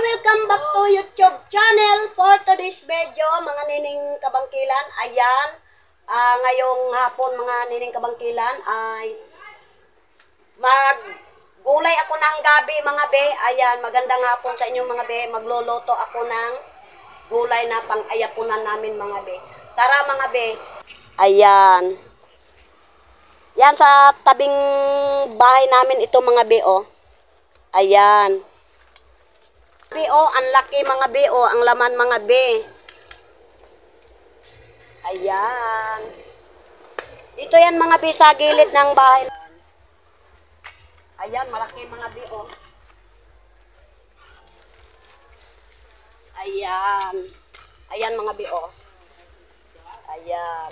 welcome back to YouTube channel for today's video, mga nining kabangkilan. Ayan, ngayong hapon mga nining kabangkilan ay maggulay ako ng gabi mga be. Ayan, magandang hapon sa inyong mga be. Magluluto ako ng gulay na pang-ayapunan namin mga be. Tara mga be. Ayan. Yan sa tabing bahay namin ito mga be oh. Ayan. Be-o, ang laki mga be-o, ang laman mga be. Ayan. Dito yan mga be sa gilid ng bahay. Ayan, malaki mga be-o. Ayan. Ayan mga be-o. Ayan.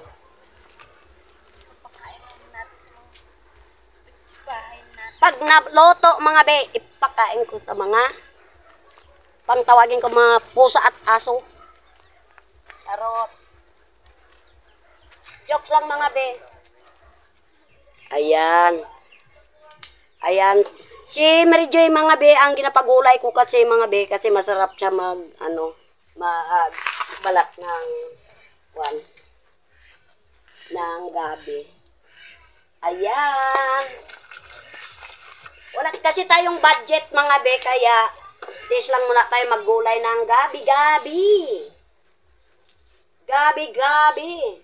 Pag naluto mga be, ipakain ko sa mga pangtawagin ko mga pusa at aso. Charot. Jokes lang mga be. Ayan. Ayan. Si Mary Joy mga be, ang ginapagulay ko kasi mga be, kasi masarap siya magbalat ng gabi. Ayan. Wala kasi tayong budget mga be, kaya tis lang muna tayo maggulay ng gabi-gabi. Gabi-gabi.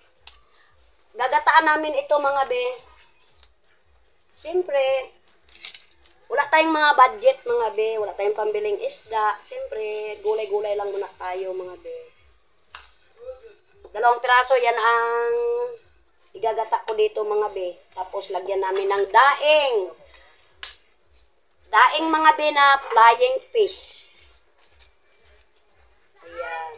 Gagataan namin ito mga be. Siyempre, wala tayong mga budget mga be. Wala tayong pambiling isda. Siyempre, gulay-gulay lang muna tayo mga be. 2 piraso yan ang igagata ko dito mga be. Tapos lagyan namin ng daing. Daing mga be na flying fish. Ayan.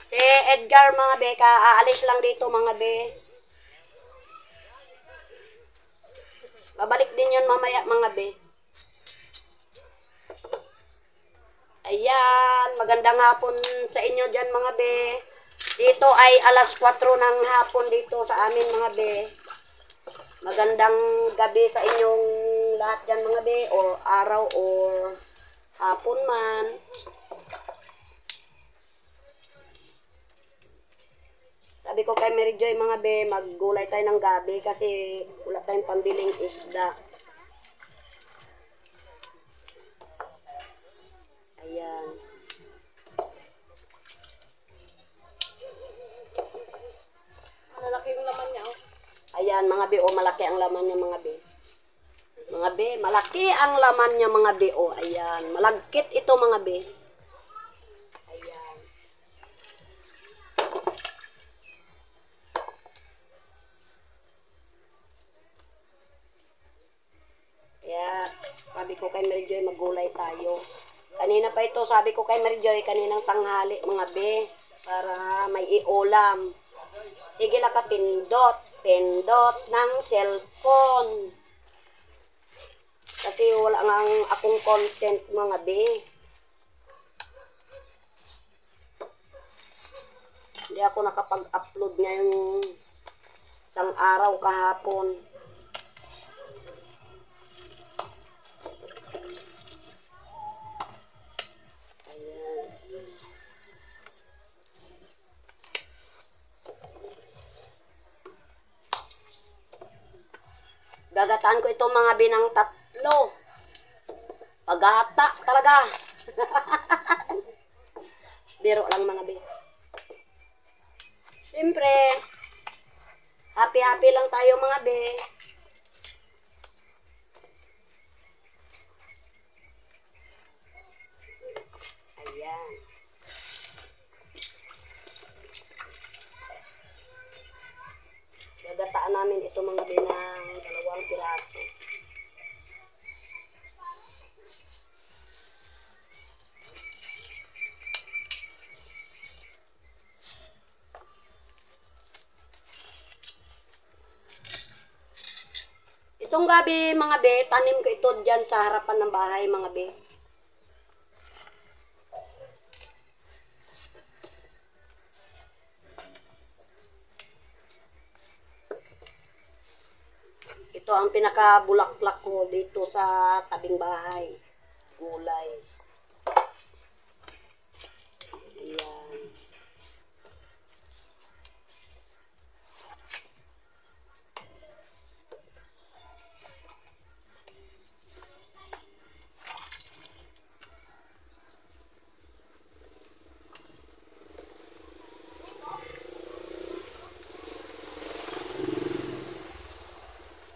Si Edgar mga be, aalis lang dito mga be. Babalik din yun mamaya mga be. Ayan, magandang hapon sa inyo dyan mga be. Dito ay alas 4 ng hapon dito sa amin mga be. Magandang gabi sa inyong lahat dyan mga be, or araw or hapon man. Sabi ko kay Mary Joy mga be, maggulay tayo ng gabi kasi wala tayong pambiling isda. Ayan. Malaki ang laman niya oh. Ayan mga be, oh, malaki ang laman niya mga be. Mga be, malaki ang laman niya mga be, oh. Ayan, malagkit ito mga be. Ayan. Kaya, sabi ko kay Mary Joy, maggulay tayo. Kanina pa ito, sabi ko kay Mary Joy, kaninang tanghali mga be, para may iulam. Sige lang ka, pindot ng cellphone. Kasi wala nga akong content mga be. Hindi ako nakapag-upload ngayong isang araw kahapon. Ayan. Gagataan ko itong mga binang 3. Pagata talaga. Biro lang mga be. Siyempre, happy-happy lang tayo mga be. Ayan. Gagataan namin ito mga be ng 2 piraso. Itong gabi mga be, tanim ko ito dyan sa harapan ng bahay mga be. Ito ang pinaka-bulaklak ko dito sa tabing bahay. Gulay. Ayan.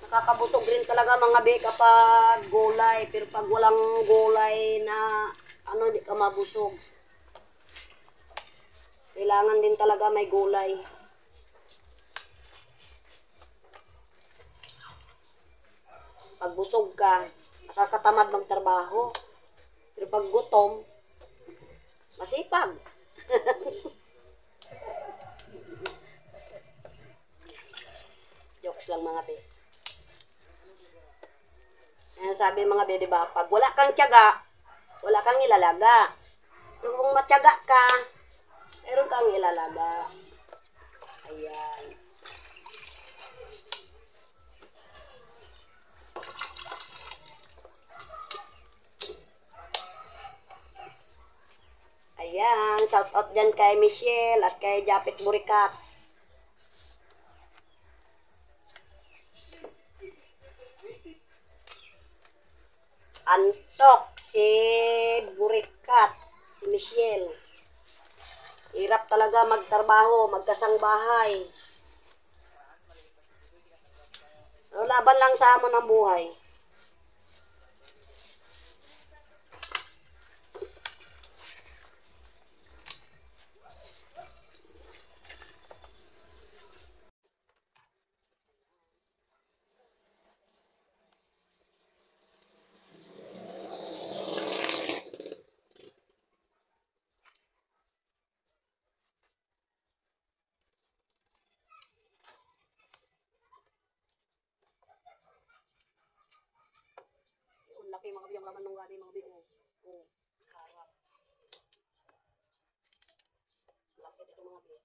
Nakakabusog rin talaga mga be kapag gulay. Pero pag walang gulay na hindi ka mabusog. Kailangan din talaga may gulay. Pag busog ka, nakakatamad magtrabaho. Pero pag gutom, masipag. Jokes lang mga be. Sabi mga be, diba, pag wala kang tiyaga, wala kang ilalaga. Pero kung matyaga ka, meron kang ilalaga. Ayan. Ayan, shout out dyan kay Michelle at kay Japet Burikat. Antok si Burikat, si Michelle. Hirap talaga magtrabaho, magkasang bahay. Laban lang sa amon ang buhay. Laki mga biyang laman nung gani mga biyo. Harap. Laki dito mga biyo.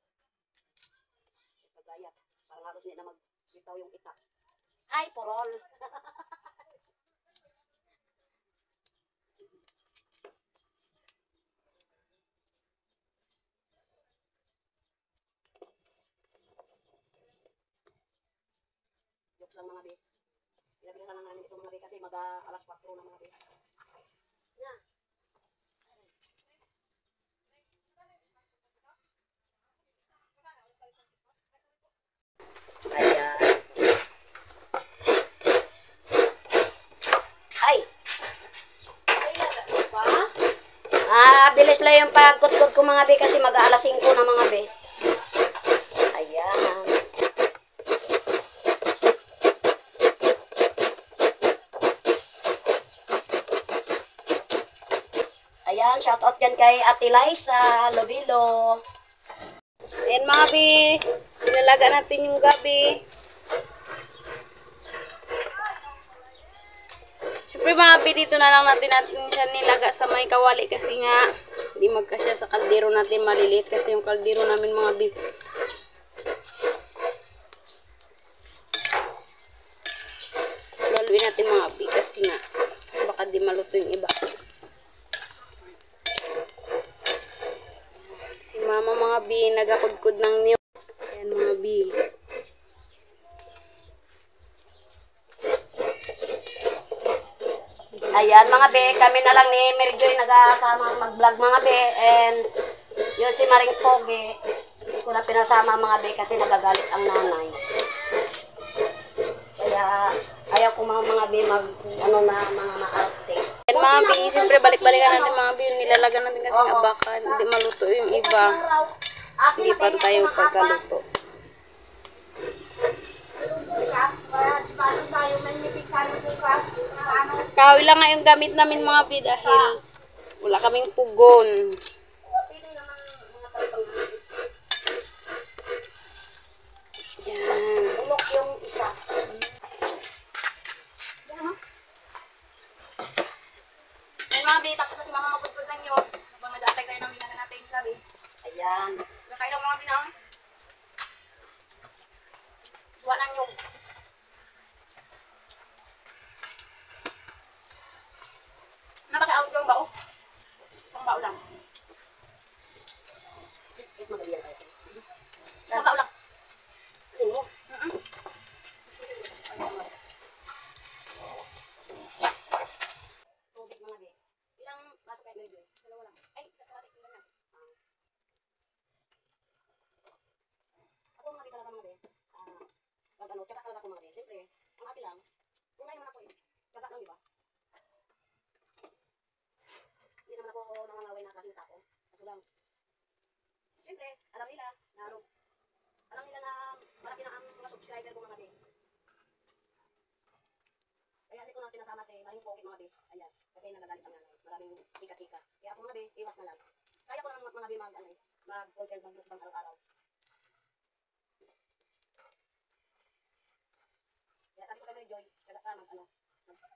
Pagayat. Parang halos niya na magbitaw yung itak. Ay, porol. Jokes lang mga biyo. Pinabilasan lang namin ito mga biyo kasi alas 4 na mga biyo. Na. Ayan. Ay. Bilis lang yung pagkutkod ko mga be kasi mag-aalas 5 na mga be. Ayan. Ayan, shout out yan kay Ate Liza Lobilo. Ayan mga bi, nilalaga natin yung gabi. Siyempre mga bi, dito na lang natin siya nilaga sa may kawali kasi nga hindi magkasya sa kaldero natin, maliliit kasi yung kaldero namin mga bi. Laluin natin mga bi kasi nga baka di maluto yung iba. Si mama mga bi, nagakudkod ng niyog. Ayan mga bi. Ayan mga be, kami na lang ni Mary Joy nagasama mag-vlog mga be. And yun si Maring Pogi. Hindi ko na pinasama mga be kasi nagagalit ang nanay. Kaya ayaw ko mga be mag mga maarte. Ayan mga bi, siyempre balik-balikan natin mga bi, nilalaga natin kasi nga baka hindi maluto yung iba. Hindi pa tayo pagkaluto. Kahoy lang nga yung gamit namin mga bi dahil wala kaming pugon. Yan. Ulok yung isa. Ay mga bi, tapos na si mama magpudkod ng nyo. Habang nag-aatay tayo ng binagan natin yung gabi. Ayan. Nakay lang mga bi na. Suwa lang yung Alam nila na ano, alam nila na malaki na ang mga subscriber ko mga be. Kaya hindi ko na tinasama si Maring Pogi mga be. Ayan, kasi nagagalit ang nanay. Maraming chika-chika. Kaya ako mga be, iwas na lang. Kaya ko lang mga be mag-content, mag-mukbang araw-araw. Kaya sabi ko kay Mary Joy, kagata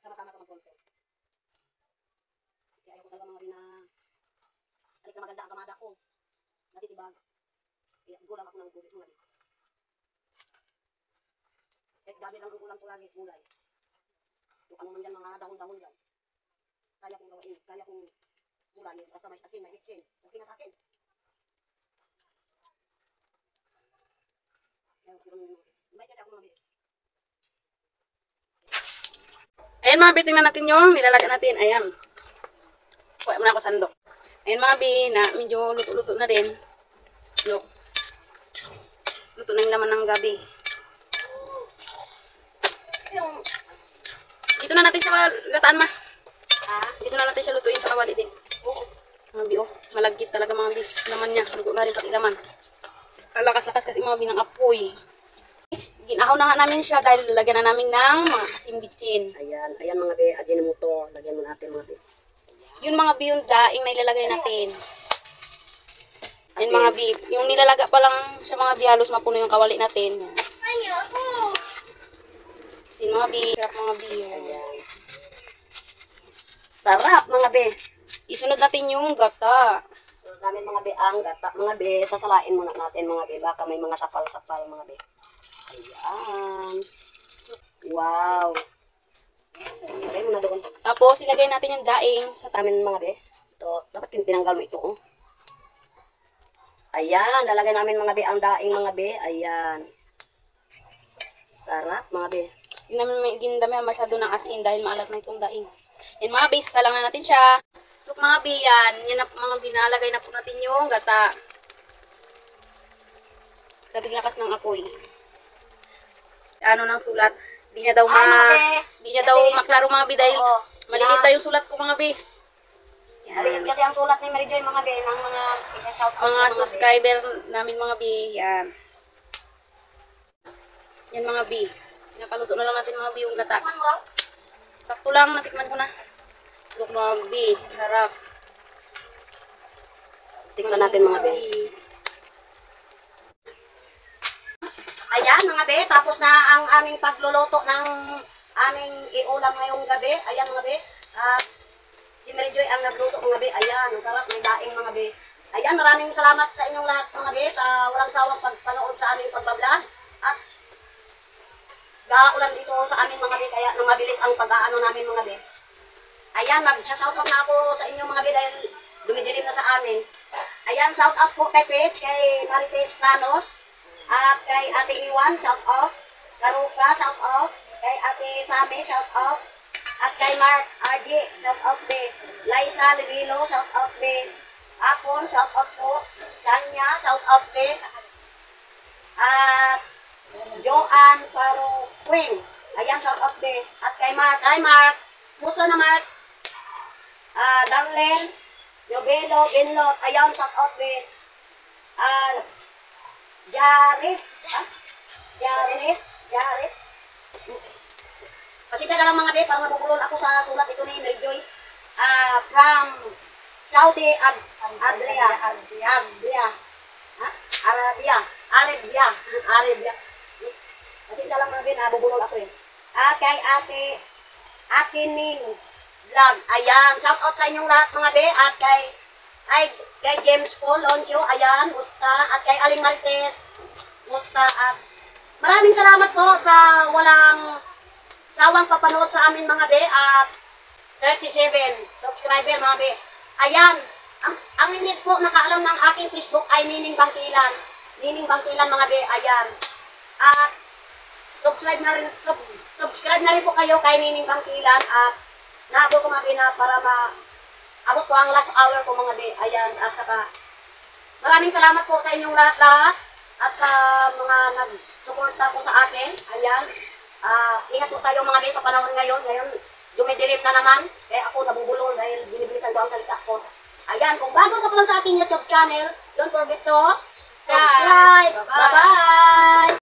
sama-sama ka mag-content. Kaya ayaw ko talaga mga be na alit na maganda ang kamada ko. Natitibag. Kaya gulang ako ng gulay mga be. Kahit gabi lang ang ulam ko lagi, gulay. Yung ano man dyan, mga dahon-dahon dyan. Kaya kong gawain, kaya kong gulayin. Basta may asin, may bitsin. Okay na sa akin. May kaya ako mga be. Ayan mga bi, tingnan natin yung nilalagay natin. Ayan. Kuha muna ako sandok. Ayan mga bi, na medyo luto-luto na rin. Look. Luto na yung laman ng gabi. Yung, Dito na natin siya gataan ma. ha? Dito na natin siya lutuin sa kawali din. Mga bi, oh. Malagkit talaga mga bi. Laman niya. Luto na rin pati laman. Ang lakas-lakas kasi mga bi ng apoy. Ginahaw na nga namin siya dahil lalagyan na namin ng mga asin bitsin. Ayan, ayan mga be, adyan mo to. Lagyan mo natin mga be. Yun mga bi, yung daing na ilalagay natin. Yan mga bi, yung nilalaga pa lang sa mga bi, halos mapuno yung kawali natin. Sin mga bi, sarap mga bi. Ayan. Sarap mga be. Isunod natin yung gata. Namin mga be ang gata. Mga be, sasalain muna natin mga be. Baka may mga sapal-sapal mga be. Ayan. Wow. Ilagay mo na doon. Tapos, ilagay natin yung daing sa Namin mga be. Ito, dapat tinanggal mo ito. Oh. Ayan, lalagay namin mga be ang daing mga be. Ayan. Sarap mga be. Hindi namin may ginadamihan masyado ng asin dahil maalat na itong daing. Yan mga bi, sasalang na natin siya. Look mga bi, yan. Yan na mga bi, nalagay na po natin yung gata. Sabing lakas ng apoy. Ano ng sulat? Di niya daw di niya daw maklaro mga bi dahil Oo. malilit daw yung sulat ko mga bi. Maliit kasi ang sulat ni Mary Joy mga be ng mga shout out Mga subscriber namin mga bi, yan. Yan mga bi. Pinapaluto na lang natin mga bi yung gata. Sakto lang, natikman ko na. Look mga bi, sarap. Tingnan natin mga be. Ayan mga be, tapos na ang aming pagluluto ng aming iulam ngayong gabi. Ayan mga be. Si Mary Joy ang nagluto mga be. Ayan, ang sarap ng daing mga be. Ayan, maraming salamat sa inyong lahat mga be sa walang sawang pagpanood sa aming pagbablog. At gaulan dito sa aming mga be, kaya nang mabilis ang pag-aano namin mga be. Ayan, mag-shoutout na ako sa inyong mga be dahil dumidilim na sa amin. Ayan, shout out po kay Pete, kay Marites Planos, at kay Ate Iwan, shout out. Karuka, shout out. Kay Ate Sami, shout out. At kay Mark RG, shout out be. Liza Livilo, shout out be. Apon, shout out po. Tanya, shout out be. At Joanne Faro Queen, ayan, shout out be. At kay Mark, ay Mark, musta na Mark? Darlene, Yobelo, Binlot, ayan, shout out be. Jaris. Pasensya na lang mga be, parang nabubulol ako sa sulat ito ni Mary Joy. From Saudi Arabia. Pasensya lang mga be, nabubulol ako eh. Kay Ate Ning Vlog. Ayan, shout out sa inyong lahat mga be. At kay James Paul Loncio, ayan, musta. At kay Aling Marites, musta. At maraming salamat po sa walang sawang papanood sa amin mga be. At 37 subscriber mga be. Ayan, ang hindi po nakaalam ng aking Facebook ay Nining Bangkilan. Nining Bangkilan mga be, ayan. At subscribe na rin po kayo kay Nining Bangkilan. At naabot ko mga be na para abot ko ang last hour ko mga be. Ayan, at saka maraming salamat po sa inyong lahat-lahat at sa mga nag-suporta po sa akin. Ayan, ingat po tayo mga be sa panahon ngayon. Ngayon, dumidilim na naman. Kaya ako nabubulol dahil binibilisan ko ang salita ko. Ayan, kung bago ka pa lang sa aking YouTube channel, don't forget to subscribe. Bye-bye!